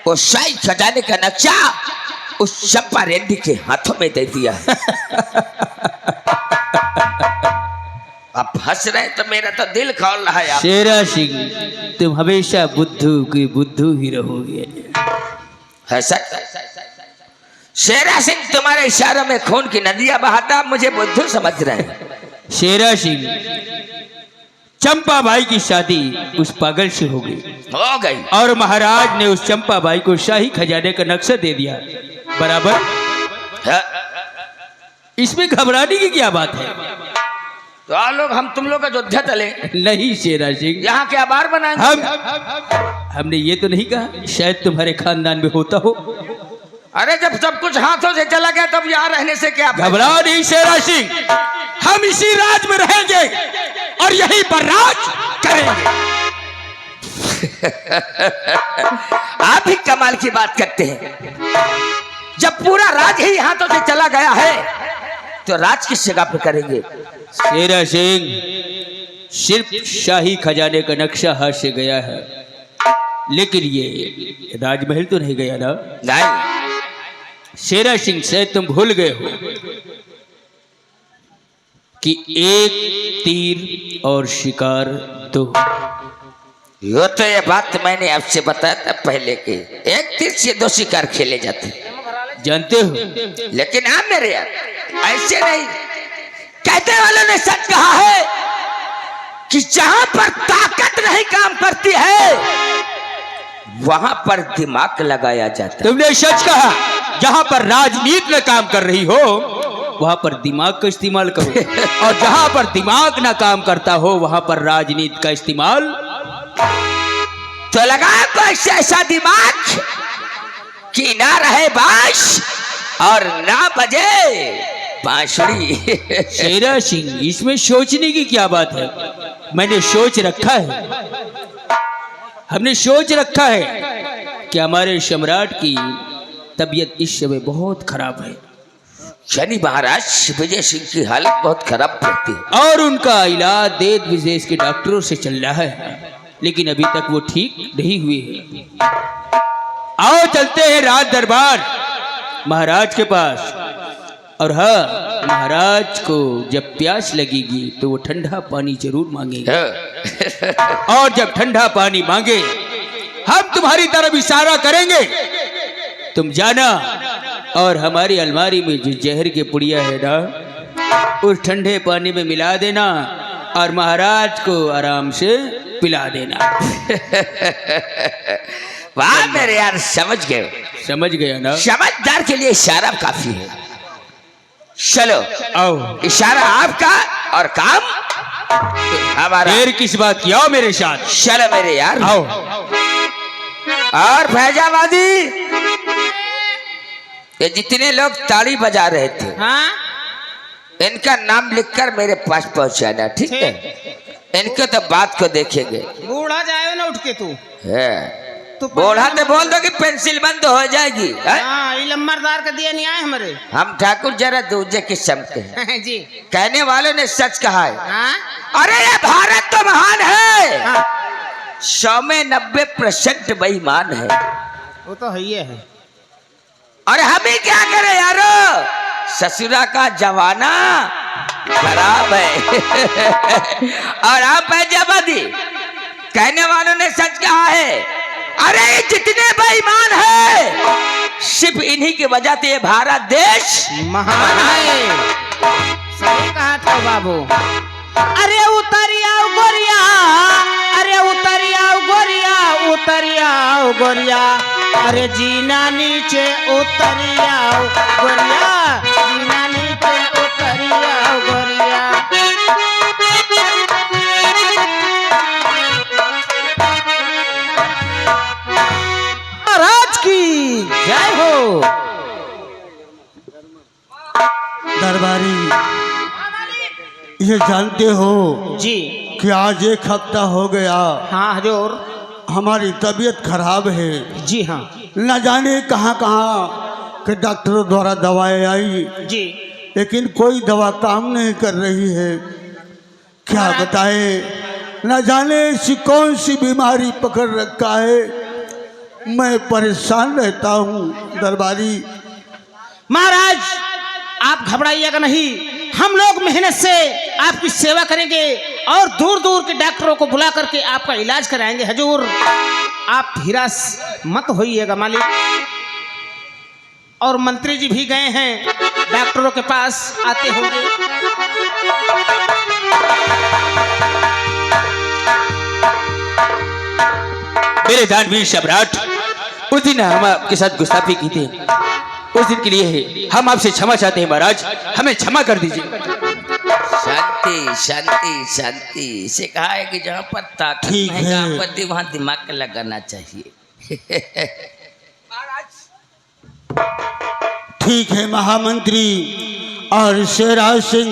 वो शाही खजाने का नक्शा उस चंपा रेड्डी के हाथों में दे दिया। अब हंस रहे तो मेरा तो दिल खोल रहा है। शेरा सिंह, तुम हमेशा बुद्धू की बुद्धू ही रहोगे। शेरा सिंह तुम्हारे इशारों में खून की नदियां बहाता, मुझे बुद्धू समझ रहे हैं। शेरा सिंह, चंपा बाई की शादी उस पागल से हो गई और महाराज ने उस चंपा बाई को शाही खजाने का नक्शा दे दिया। बराबर है? इसमें घबराने की क्या बात है? तो आ लोग हम तुम लोग का योद्धा चले। नहीं शेरा सिंह, यहाँ के आभार बनाएंगे। हमने ये तो नहीं कहा शायद तुम्हारे खानदान में होता हो। अरे जब सब कुछ हाथों से चला गया तब यहाँ रहने से क्या? घबरा नहीं शेरा सिंह, हम इसी राज में रहेंगे और यहीं पर राज करेंगे। आप ही कमाल की बात करते हैं। जब पूरा राज ही हाथों से चला गया है तो राज किस जगह पर करेंगे? शेरा सिंह, सिर्फ शाही खजाने का नक्शा हाथ से गया है, लेकिन ये राजमहल तो नहीं गया ना? नहीं। शेरा सिंह, से तुम भूल गए हो कि एक तीर और शिकार दो। यो तो ये बात मैंने आपसे बताया था पहले कि एक तीर से दो शिकार खेले जाते, जानते हो। लेकिन आप मेरे यार ऐसे नहीं। कहते वालों ने सच कहा है कि जहां पर ताकत नहीं काम करती है वहां पर दिमाग लगाया जाता है। तुमने सच कहा। जहां पर राजनीति न काम कर रही हो वहां पर दिमाग का इस्तेमाल करो, और जहां पर दिमाग ना काम करता हो वहां पर राजनीति का इस्तेमाल। तो लगाया कोई ऐसा दिमाग कि ना रहे बांस और ना बजे बांसुरी। शेरा सिंह, इसमें सोचने की क्या बात है? मैंने सोच रखा है, हमने सोच रखा है कि हमारे सम्राट की तबीयत इस समय बहुत खराब है। शनि महाराज विजय सिंह की हालत बहुत खराब रहती है और उनका इलाज देश विदेश के डॉक्टरों से चल रहा है, लेकिन अभी तक वो ठीक नहीं हुए हैं। आओ चलते हैं राज दरबार महाराज के पास। और हाँ, महाराज को जब प्यास लगेगी तो वो ठंडा पानी जरूर मांगेंगे। और जब ठंडा पानी मांगे हम तुम्हारी तरफ इशारा करेंगे, तुम जाना और हमारी अलमारी में जो जहर के पुड़िया है ना उस ठंडे पानी में मिला देना और महाराज को आराम से पिला देना। वाह मेरे यार, समझ गए। समझ गया ना? समझदार के लिए इशारा काफी है। चलो आओ, इशारा आपका और काम हमारा। देर किस बात की, आओ मेरे साथ। चलो मेरे यार आओ। और फैजाबादी, ये जितने लोग ताली बजा रहे थे हाँ? इनका नाम लिखकर मेरे पास पहुंचाना, ठीक है? इनके तो बात को देखेंगे। बूढ़ा जाए ना उठ के तू है तो बोला तो बोल दो कि पेंसिल बंद हो जाएगी। हाँ, लम्बरदार का दिया नहीं आए हमारे। हम ठाकुर जरा दूजे किस्म के हैं। जी कहने वालों ने सच कहा है। हाँ? अरे ये भारत तो महान है, हाँ, 100 में 90% बेईमान है। वो तो है ही है। और हम ही क्या करें यारो, ससुरा का जमाना खराब है। और आप फैजाबादी, कहने वालों ने सच कहा है। अरे जितने बेईमान है सिर्फ इन्हीं की वजह से ये भारत देश महान है। सही कहा था बाबू। अरे उतरिया गोरिया, अरे उतरिया गोरिया, उतरिया गोरिया, अरे जीना नीचे उतरिया गोरिया, जीना नीचे उतरिया गोरिया। महाराज की जय हो। दरबारी, ये जानते हो जी कि आज 1 हफ्ता हो गया हाँ हजूर। हमारी तबीयत खराब है। जी हाँ न जाने कहाँ कहाँ के डॉक्टरों द्वारा दवाएं आई, जी। लेकिन कोई दवा काम नहीं कर रही है। क्या बताएं, न जाने ऐसी कौन सी बीमारी पकड़ रखा है। मैं परेशान रहता हूँ दरबारी। महाराज आप घबराइएगा नहीं, हम लोग मेहनत से आपकी सेवा करेंगे और दूर दूर के डॉक्टरों को बुला करके आपका इलाज कराएंगे हजूर। आप हिरास मत होइएगा मालिक। और मंत्री जी भी गए हैं, डॉक्टरों के पास आते होंगे। मेरे दानवीर सम्राट, उस दिन हम आपके साथ गुस्ताखी की थी, उस दिन के लिए है हम आपसे क्षमा चाहते हैं महाराज, हमें क्षमा कर दीजिए। शांति शांति शांति। इसे कहा है कि जहाँ पर ताकत ठीक नहीं है। काम करती वहाँ दिमाग लगाना चाहिए। ठीक है महामंत्री। और शेरराज सिंह,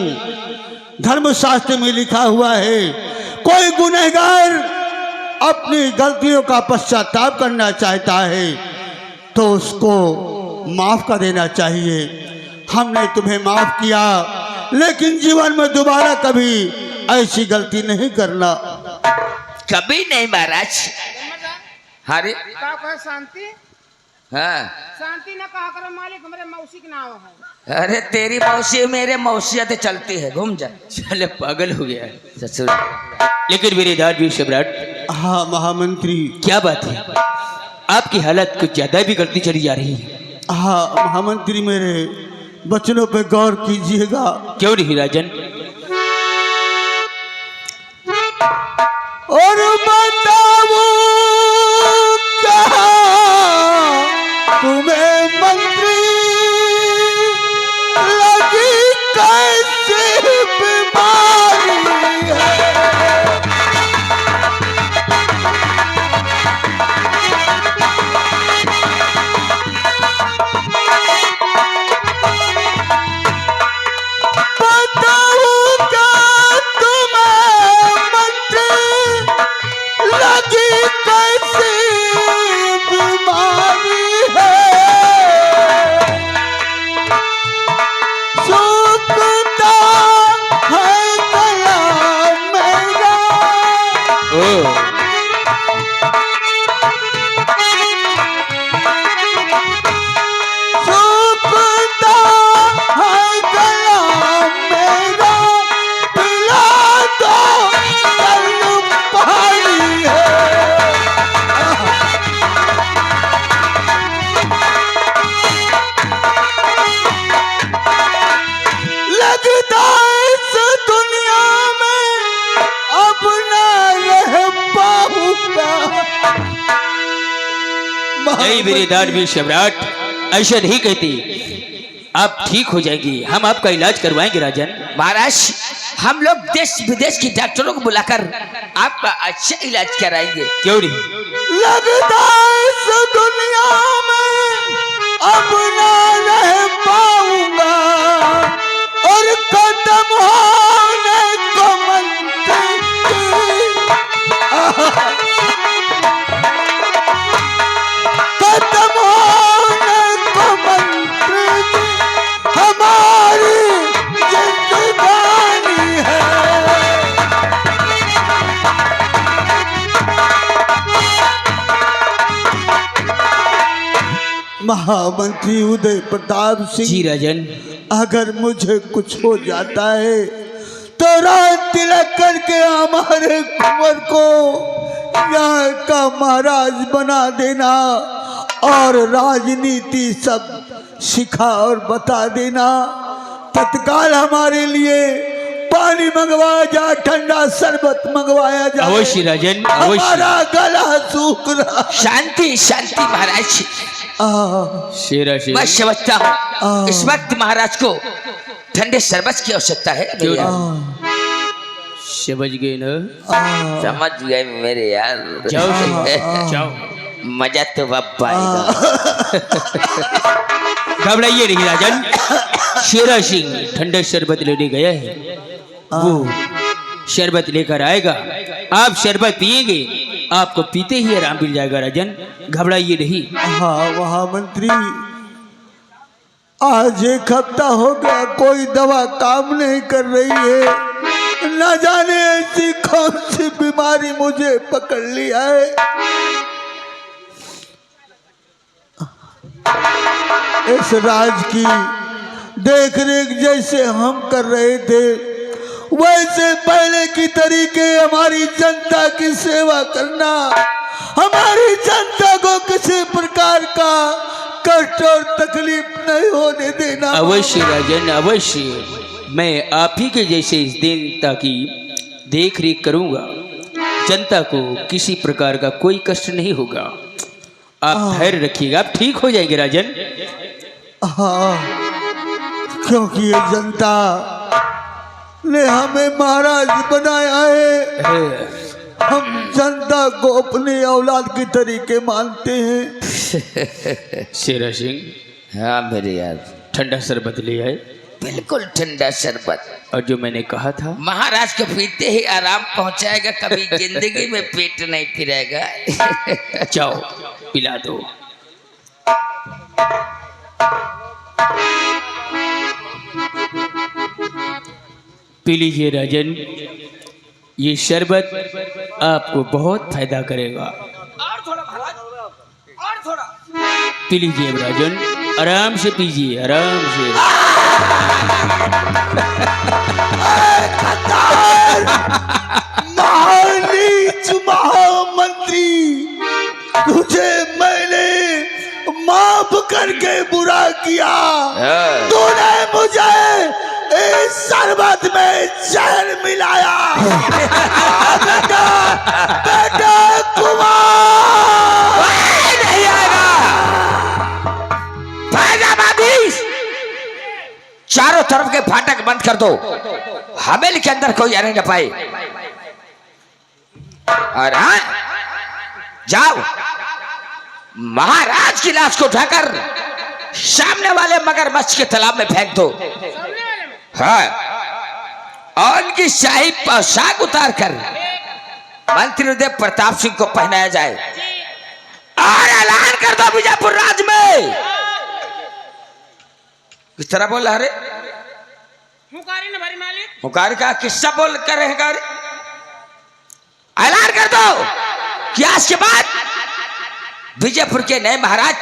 धर्मशास्त्र में लिखा हुआ है कोई गुनहगार अपनी गलतियों का पश्चाताप करना चाहता है तो उसको माफ कर देना चाहिए। हमने तुम्हें माफ किया, लेकिन जीवन में दोबारा कभी ऐसी गलती नहीं करना। कभी नहीं महाराज। अरे शांति हाँ, शांति न कहा करो मालिक, हमारे मौसी के नाम है। अरे तेरी मौसी मेरे मौसियत चलती है, घूम जा। चले पागल हो गया है। ससुर लेकिन मेरे दानवीर सम्राट, हाँ महामंत्री। क्या बात है, आपकी हालत कुछ ज्यादा भी गलती चली जा रही है। हाँ महामंत्री, मेरे बचनों पे गौर कीजिएगा। क्यों नहीं राजन? और बताओ क्या तुम्हें मंत्री लगी कैसी बीमारी है। बताओ क्या तुम्हें मंत्री लगी कैसी बीमारी है। सूखता है गला मेरा। ओ सूखता है गला मेरा। पिला दो कल पानी है। लगता इस दुनिया में अब ना रह पाऊंगा। नहीं मेरे दानवीर सम्राट, ऐसा नहीं कहती। आप ठीक हो जाएंगी, हम आपका इलाज करवाएंगे राजन। महाराज, हम लोग देश विदेश के डॉक्टरों को बुलाकर आपका अच्छा इलाज कराएंगे। क्यों नहीं? लगता इस दुनिया में अब ना रह पाऊंगा और खत्म होने को मंत्री खत्म होने को मंत्री हमारी जिंदगानी है। महामंत्री उदय प्रताप जी सिंह, राजन। अगर मुझे कुछ हो जाता है तो रात तिलक करके हमारे कुंवर को यहाँ का महाराज बना देना और राजनीति सब सिखा और बता देना। तत्काल हमारे लिए पानी मंगवाया जाए, ठंडा शरबत मंगवाया जाए। अवश्य राजन, अवश्य। हमारा गला सूख रहा। शांति शांति महाराज। शेरा शेर। मैं समझता हूँ इस वक्त महाराज को ठंडे शरबत की आवश्यकता है। क्यों यार। समझ गए ना? समझ गए मेरे यार। जाओ जाओ। मजा तो अब आएगा। घबराइए नहीं राजन, शेरा सिंह ठंडा शरबत लेने गया है, वो शरबत लेकर आएगा। आप शरबत पिएंगे, आपको पीते ही आराम मिल जाएगा राजन, घबराइए नहीं। हाँ महामंत्री, आज एक हफ्ता हो गया कोई दवा काम नहीं कर रही है। न जाने ऐसी कौन सी बीमारी मुझे पकड़ लिया है। इस राज की देख रेख जैसे हम कर रहे थे, वैसे पहले की तरीके हमारी जनता की सेवा करना, हमारी जनता को किसी प्रकार का कष्ट और तकलीफ नहीं होने देना। अवश्य राजन, अवश्य। मैं आप ही के जैसे इस जनता की देख रेख करूंगा। जनता को किसी प्रकार का कोई कष्ट नहीं होगा। आप धैर्य रखिएगा, आप ठीक हो जाएंगे राजन। हाँ, क्योंकि ये जनता ने हमें महाराज बनाया है। हम जनता को अपनी औलाद की तरीके मानते हैं। शेरा सिंह, हाँ मेरे यार, ठंडा शरबत ले आए। बिल्कुल ठंडा शरबत। और जो मैंने कहा था, महाराज को पीते ही आराम पहुंचाएगा, कभी जिंदगी में पेट नहीं फिरेगा। जाओ पिला दो। पी लीजिए राजन, ये शरबत आपको बहुत फायदा करेगा। और थोड़ा महाराज, और थोड़ा। पी लीजिए राजन, आराम से पीजिए, आराम से। महानीच महामंत्री, तुझे मैंने माफ करके बुरा किया, तूने मुझे इस शरबत में जहर मिलाया। बेटा, बेटा कुमार नहीं आएगा। फैजाबादी, चारों तरफ के फाटक बंद कर दो, हवेली के अंदर कोई आने न पाए। और हाँ, जाओ महाराज की लाश को उठाकर सामने वाले मगरमच्छ के तालाब में फेंक दो। हाँ, और उनकी शाही पोशाक उतार कर मंत्री उदय प्रताप सिंह को पहनाया जाए और ऐलान कर दो बीजापुर राज में। किस तरह बोल रहा रे? मुकारी न भरी मालिक। मुकारी का किस्सा बोल कर रहे हैं। ऐलान कर दो कि आज के बाद बीजापुर के नए महाराज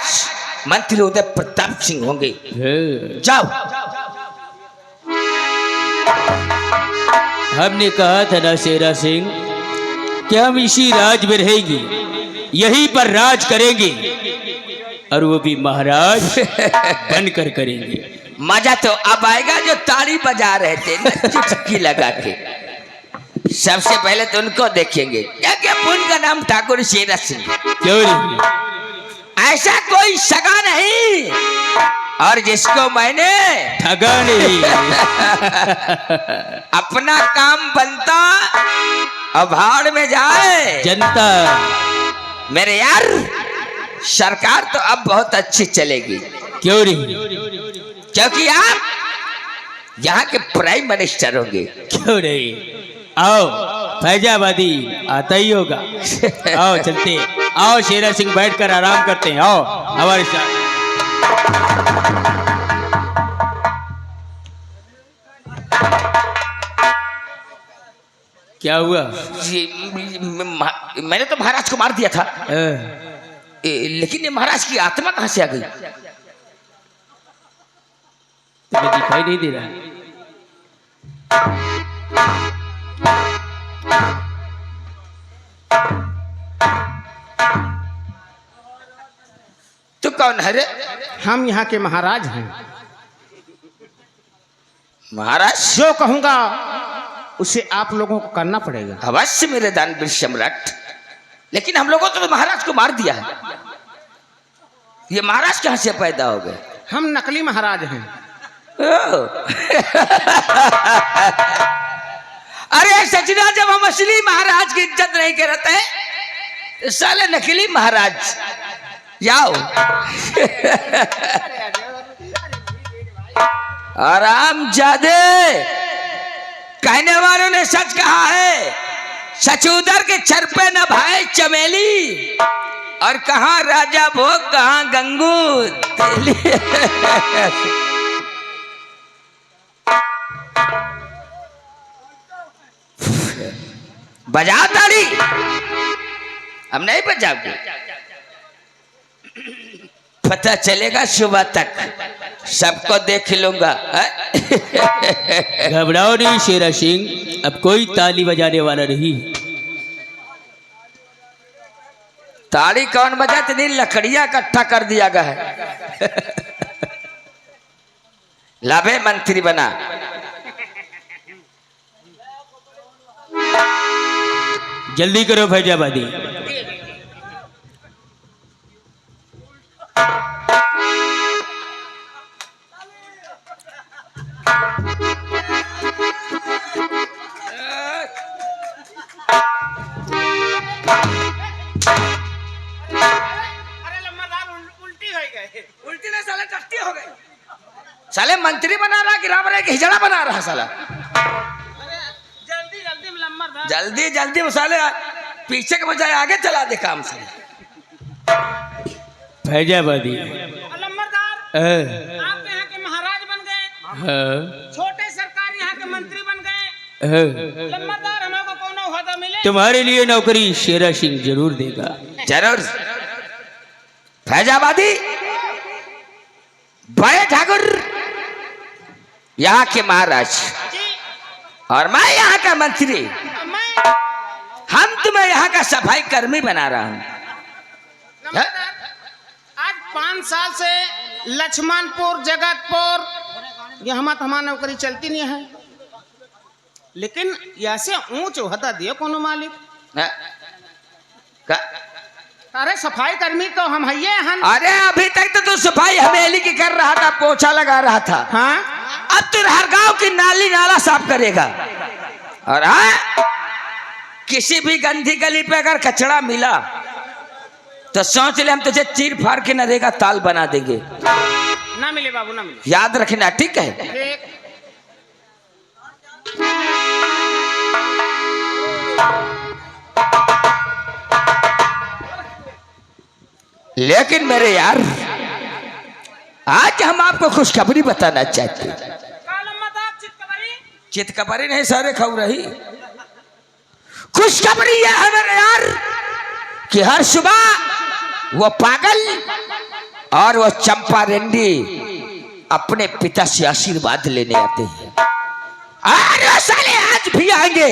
मंत्री उदय प्रताप सिंह होंगे। जाओ। हमने कहा था ना शेरा सिंह कि हम इसी राज में रहेंगे, यहीं पर राज करेंगे, और वो भी महाराज बनकर करेंगे। मजा तो अब आएगा जो ताली बजा रहे थे ना चुटकी लगा के। सबसे पहले तो उनको देखेंगे। क्या क्या उनका नाम ठाकुर शेरा सिंह। क्यों नहीं? ऐसा कोई सगा नहीं और जिसको मैंने ठगा नहीं। अपना काम बनता और भाड़ में जाए जनता। मेरे यार, सरकार तो अब बहुत अच्छी चलेगी। क्यों नहीं? क्योंकि आप यहाँ के प्राइम मिनिस्टर होंगे। क्यों नहीं? आओ, फैजाबादी आता ही होगा। आओ चलते, आओ शेरा सिंह बैठकर आराम करते हैं। आओ हमारे साथ। क्या हुआ? मैंने तो महाराज को मार दिया था, लेकिन ये महाराज की आत्मा कहां से आ गई? तुम्हें दिखाई नहीं दे रहा? तू कौन है रे? हम यहाँ के महाराज हैं। महाराज? जो कहूंगा उसे आप लोगों को करना पड़ेगा। अवश्य मेरे दानवीर सम्राट, लेकिन हम लोगों तो महाराज को मार दिया है। ये महाराज कहां से पैदा हो गए? हम नकली महाराज हैं। अरे सचना, जब हम असली महाराज की इज्जत नहीं करते तो साले नकली महाराज। जाओ। आराम जादे, कहने वालों ने सच कहा है। सचूदर के छर पे न भाई चमेली, और कहा राजा भोग कहा गंगू तेली। बजाओ ताली। हम नहीं बजाओगे, पता चलेगा सुबह तक। सबको देख लूंगा। घबराओ नहीं शेरा सिंह, अब कोई ताली बजाने वाला नहीं। ताड़ी कौन बजा, इतनी लकड़ियां इकट्ठा कर दिया गया है। लाभे मंत्री बना। जल्दी करो फैजाबादी। उल्टी नहीं साले टट्टी हो गए। साले मंत्री बना रहा कि राम कि हिजड़ा बना रहा साला। जल्दी जल्दी लम्बरदार, जल्दी जल्दी साले पीछे के बजाय आगे चला दे काम से। फैजाबादी लम्बरदार, आप यहाँ के महाराज बन गए, छोटे सरकार यहाँ के मंत्री बन गए। लम्बरदार, हमको कौन होता मिले? तुम्हारे लिए नौकरी शेरा सिंह जरूर देगा। जरूर। फैजाबादी बड़े ठाकुर यहाँ के महाराज और मैं यहाँ का मंत्री, हम तुम्हें यहाँ का सफाई कर्मी बना रहा हूँ। आज 5 साल से लक्ष्मणपुर जगतपुर ये हमारा नौकरी चलती नहीं है, लेकिन ऐसे ऊंच होता दियो कोनो मालिक। अरे सफाई कर्मी तो हम है हन। अरे अभी तक तो तू सफाई हवेली की कर रहा था, पोछा लगा रहा था। हाँ, अब तू हर गांव की नाली नाला साफ करेगा। और हाँ, किसी भी गंदी गली पे अगर कचरा मिला तो सोच ले हम तुझे चीर फाड़ के नरेगा ताल बना देंगे। ना मिले बाबू, ना मिले। याद रखना, ठीक है? ठीक। लेकिन मेरे यार, आज हम आपको खुशखबरी बताना चाहते हैं। चितकबरी नहीं, सारे खबर रही। खुशखबरी यह है मेरे यार कि हर सुबह वो पागल और वो चंपा रेंडी अपने पिता से आशीर्वाद लेने आते हैं। और वो साले आज भी आएंगे,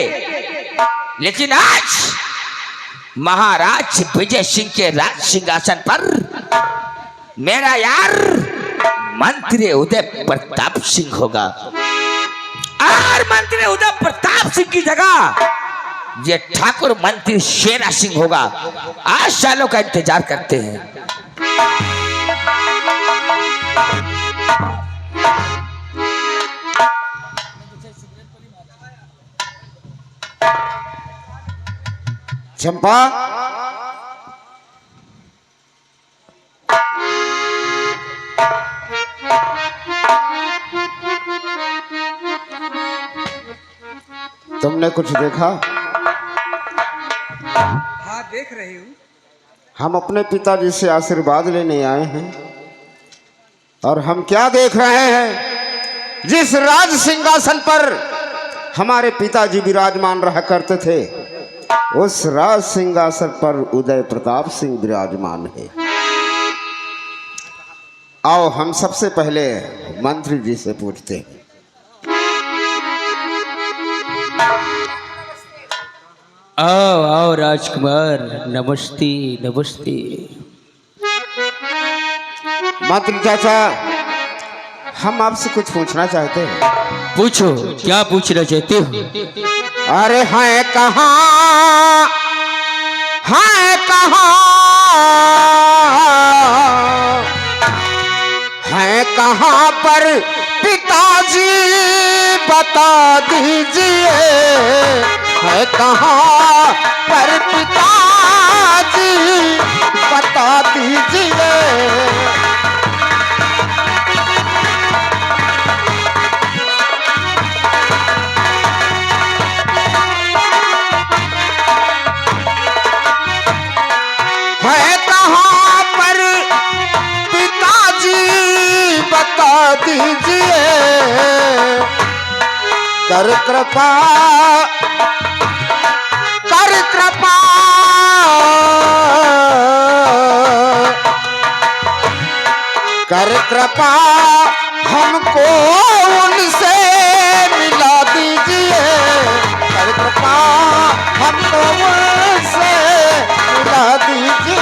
लेकिन आज महाराज विजय सिंह के राज सिंहासन पर मेरा यार मंत्री उदय प्रताप सिंह होगा। और मंत्री उदय प्रताप सिंह की जगह ये ठाकुर मंत्री शेरा सिंह होगा। 8 सालों का इंतजार करते हैं। चंपा, तुमने कुछ देखा? हाँ, देख रही हूँ। हम अपने पिताजी से आशीर्वाद लेने आए हैं और हम क्या देख रहे हैं? जिस राज सिंहासन पर हमारे पिताजी विराजमान रहा करते थे, उस राज सिंहासन पर उदय प्रताप सिंह विराजमान है। आओ हम सबसे पहले मंत्री जी से पूछते हैं। आओ आओ राजकुमार, नमस्ते नमस्ते। मंत्री चाचा, हम आपसे कुछ पूछना चाहते हैं। पूछो, क्या पूछना चाहते हो? अरे है कहाँ, है कहाँ, है कहाँ पर पिताजी बता दीजिए, है कहाँ पर पिताजी बता दीजिए। है कहाँ पर पिताजी बता दीजिए, कर कृपा, कर कृपा, कर कृपा हमको उनसे मिला दीजिए, कर कृपा हमको उनसे मिला दीजिए।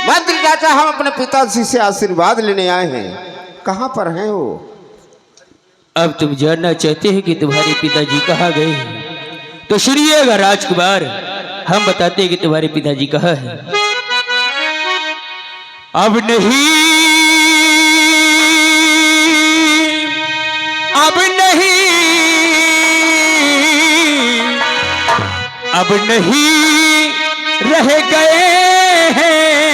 मंत्री चाचा, हम अपने पिताजी से आशीर्वाद लेने आए हैं, कहाँ पर हैं वो? अब तुम जानना चाहते हैं कि तुम्हारे पिताजी कहाँ गए हैं? तो सुनिएगा राजकुमार, हम बताते हैं कि तुम्हारे पिताजी कहाँ हैं। अब नहीं, अब नहीं, अब नहीं रह गए हैं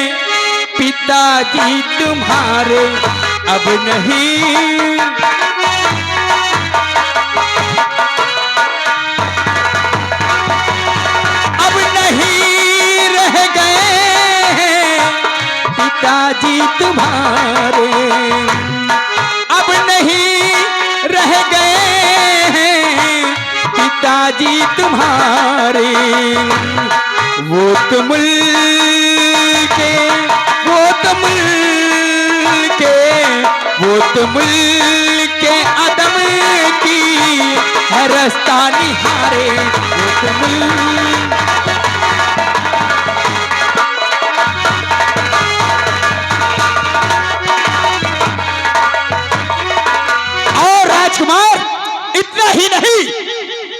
पिताजी तुम्हारे, अब नहीं। अब नहीं रह गए हैं पिताजी तुम्हारे, अब नहीं रह गए हैं पिताजी तुम्हारे। वो तो मुल्के, वो तो मुल्के, वो तो मुल्के अदम की है रास्ता निहारे, वो तो मुल्क। और राजकुमार, इतना ही नहीं,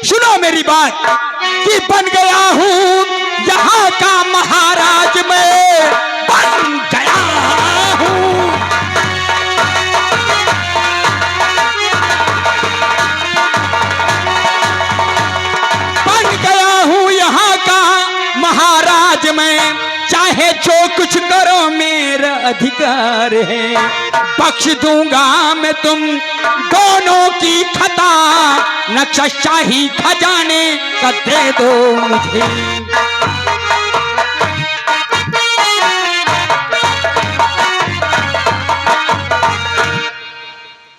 सुनो मेरी बात कि बन गया हूं यहाँ का महाराज, मैं बन गया हूं। बन गया हूं यहाँ का महाराज मैं, चाहे जो कुछ करो मेरा अधिकार है। बख्श दूंगा मैं तुम दोनों की खता, नक्शा शाही खजाने का दे दो मुझे।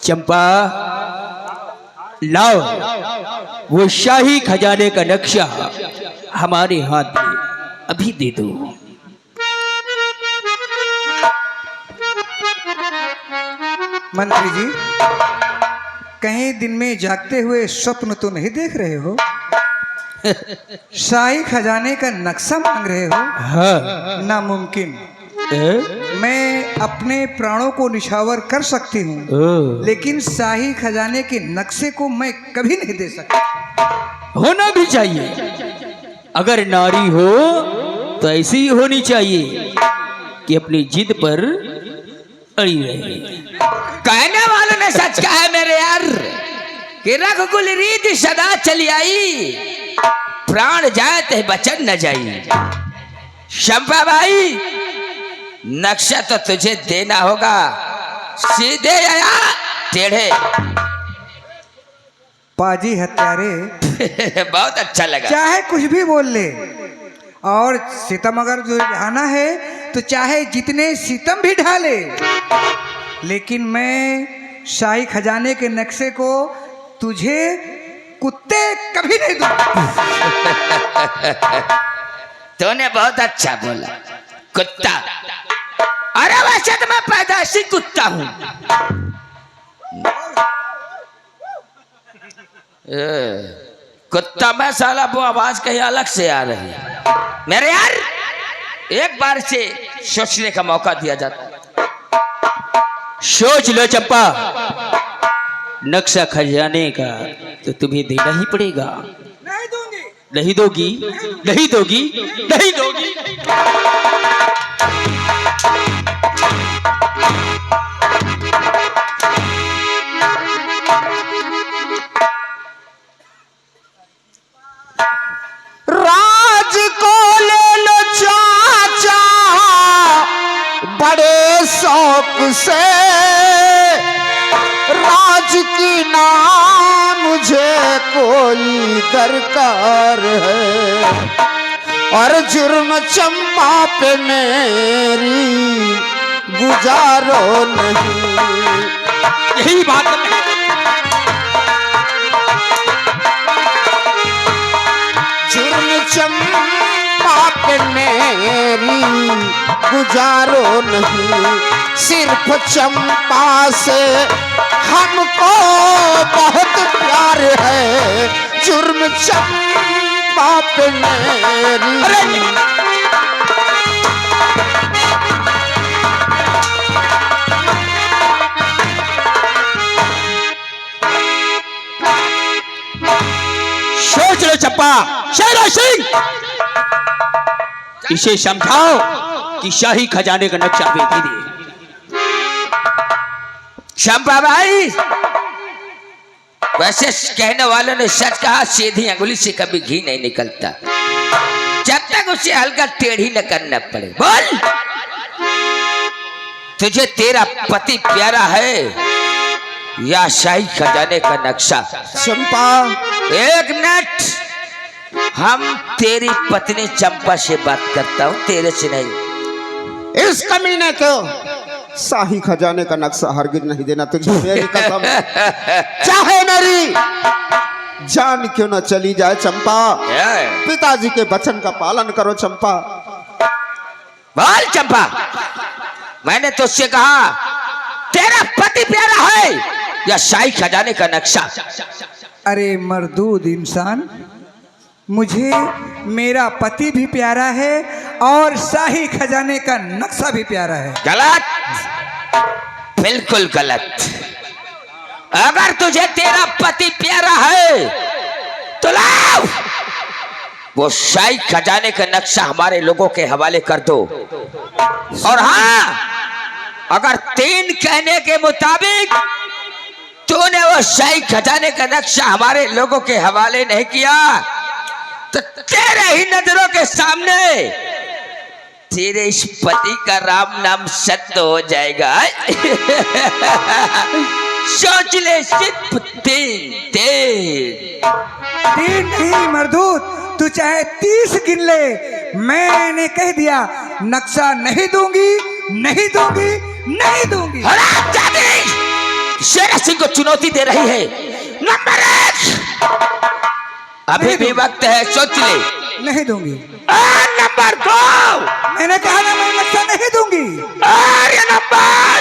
चंपा, लाओ वो शाही खजाने का नक्शा हमारे हाथ में अभी दे दो। मंत्री जी, कहीं दिन में जागते हुए स्वप्न तो नहीं देख रहे हो? शाही खजाने का नक्शा मांग रहे हो? हाँ। नामुमकिन। मैं अपने प्राणों को निछावर कर सकती हूँ, लेकिन शाही खजाने के नक्शे को मैं कभी नहीं दे सकती। होना भी चाहिए, अगर नारी हो तो ऐसी ही होनी चाहिए कि अपनी जिद पर अड़ी रहे। कहने वालों ने सच कहा है मेरे यार, कि रघुकुल रीत सदा चली आई, प्राण जाए ते बचन न जाई। शंपा भाई, नक्शा तो तुझे देना होगा, सीधे या टेढ़े। पाजी हत्यारे बहुत अच्छा लगा। चाहे कुछ भी बोल ले, और सितम अगर जो ढाना है तो चाहे जितने सितम भी ढाले, लेकिन मैं शाही खजाने के नक्शे को तुझे कुत्ते कभी नहीं दूंगा। तूने बहुत अच्छा बोला, कुत्ता। अरे वैसे तो मैं पैदाइशी कुत्ता हूं। कुत्ता में साला, वो आवाज कहीं अलग से आ रही है मेरे यार। एक बार से सोचने का मौका दिया जाता। सोच लो चंपा, नक्शा खजाने का तो तुम्हें देना ही पड़ेगा। नहीं दूंगी। नहीं दोगी? नहीं दोगी? नहीं दोगी? राज को ले लो चाचा बड़े शौक से, राज की नाम मुझे कोई दरकार है, और जुर्म चंपा पे मेरी गुजारो नहीं। यही बात है। जुर्म चंपा पे मेरी गुजारो नहीं, सिर्फ चंपा से हमको बहुत प्यार है, जुर्म चंपा पे मेरी। सोच लो चंपा, शेरा सिंह, इसे समझाओ कि शाही खजाने का नक्शा भेज दे। चंपा भाई, वैसे कहने वालों ने सच कहा, सीधी अंगुली से कभी घी नहीं निकलता, जब तक उसे हल्का टेढ़ी न करना पड़े। बोल, तुझे तेरा पति प्यारा है या शाही खजाने का नक्शा? चंपा, एक मिनट, हम तेरी पत्नी चंपा से बात करता हूँ, तेरे से नहीं। इस कमीने को शाही खजाने का नक्शा हरगिज नहीं देना तुझे, मेरी कसम। चाहे मेरी जान क्यों न चली जाए चंपा, पिताजी के वचन का पालन करो चंपा। बोल चंपा, मैंने तुझसे कहा तेरा पति प्यारा है या शाही खजाने का नक्शा? अरे मर्दूद इंसान, मुझे मेरा पति भी प्यारा है और शाही खजाने का नक्शा भी प्यारा है। गलत, बिल्कुल गलत। अगर तुझे तेरा पति प्यारा है तो लाओ वो शाही खजाने का नक्शा हमारे लोगों के हवाले कर दो। और हाँ, अगर 3 कहने के मुताबिक तूने वो शाही खजाने का नक्शा हमारे लोगों के हवाले नहीं किया तो तेरे ही नजरों के सामने तेरे इस पति का राम नाम सत्य हो जाएगा। सोच ले, सिर्फ 3 नहीं मर्दूद, तू चाहे 30 गिन ले, मैंने कह दिया नक्शा नहीं दूंगी, नहीं दूंगी, नहीं दूंगी। शेरा सिंह को चुनौती दे रही है। नंबर 1, अभी भी वक्त है, सोच ले। नहीं दूंगी। नंबर 2, मैंने कहा ना, मैं नक्शा नहीं दूंगी। ये नंबर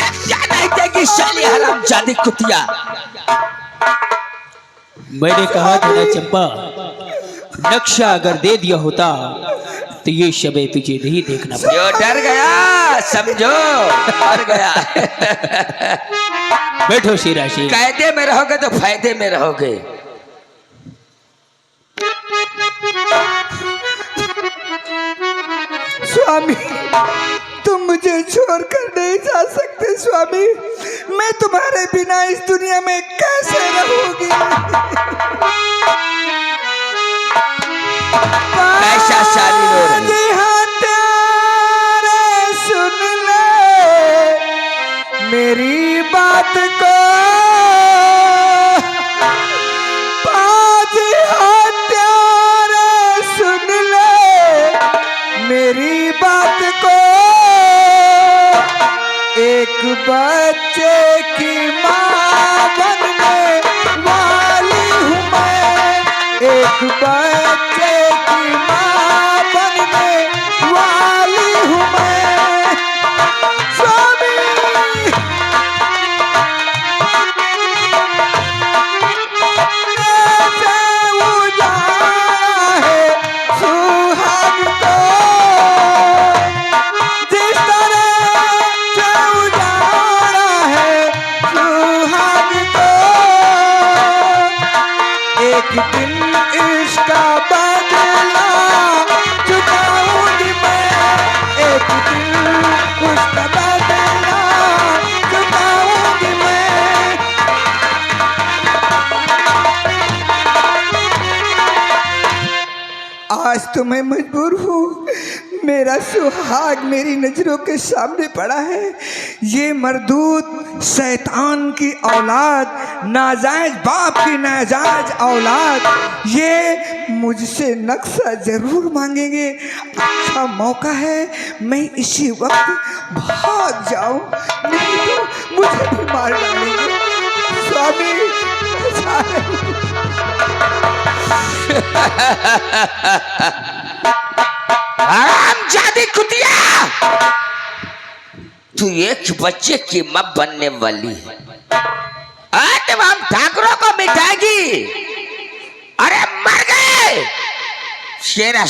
नक्शा नहीं देगी साली हरामजादी कुतिया। मैंने कहा था ना चंपा, नक्शा अगर दे दिया होता तो ये शबे तुझे नहीं देखना पड़ा। जो डर गया समझो डर गया। बैठो शेरा सिंह। कायदे में रहोगे तो फायदे में रहोगे। स्वामी, तुम मुझे छोड़कर नहीं जा सकते स्वामी, मैं तुम्हारे बिना इस दुनिया में कैसे रहूंगी? ऐसा साली रो रही। सुन ले मेरी बात को, सुन ले मेरी बात को, एक बच्चे की माँ बनने वाली हूँ मैं, एक बच्चे की माँ बनने वाली हूँ मैं। स्वामी, ऐसे उजाला है सुहाग को, जिस तरह से उजाला है सुहाग को, एक दिन इसका बदला चुकाऊंगी मैं, एक दिन उसका बदला चुकाऊंगी मैं। आज तो मैं मजबूर हूँ, मेरा सुहाग मेरी नजरों के सामने पड़ा है। ये मर्दूद शैतान की औलाद, नाजायज बाप की नाजायज औलाद, ये मुझसे नक्शा जरूर मांगेंगे। अच्छा मौका है, मैं इसी वक्त भाग जाऊं, नहीं तो मुझे भी मार डालेंगे। स्वामी हराम जादी कुतिया, तू एक बच्चे की मां बनने वाली है। तमाम ठाकुरों को मिटाएगी। अरे मर गए शेरा।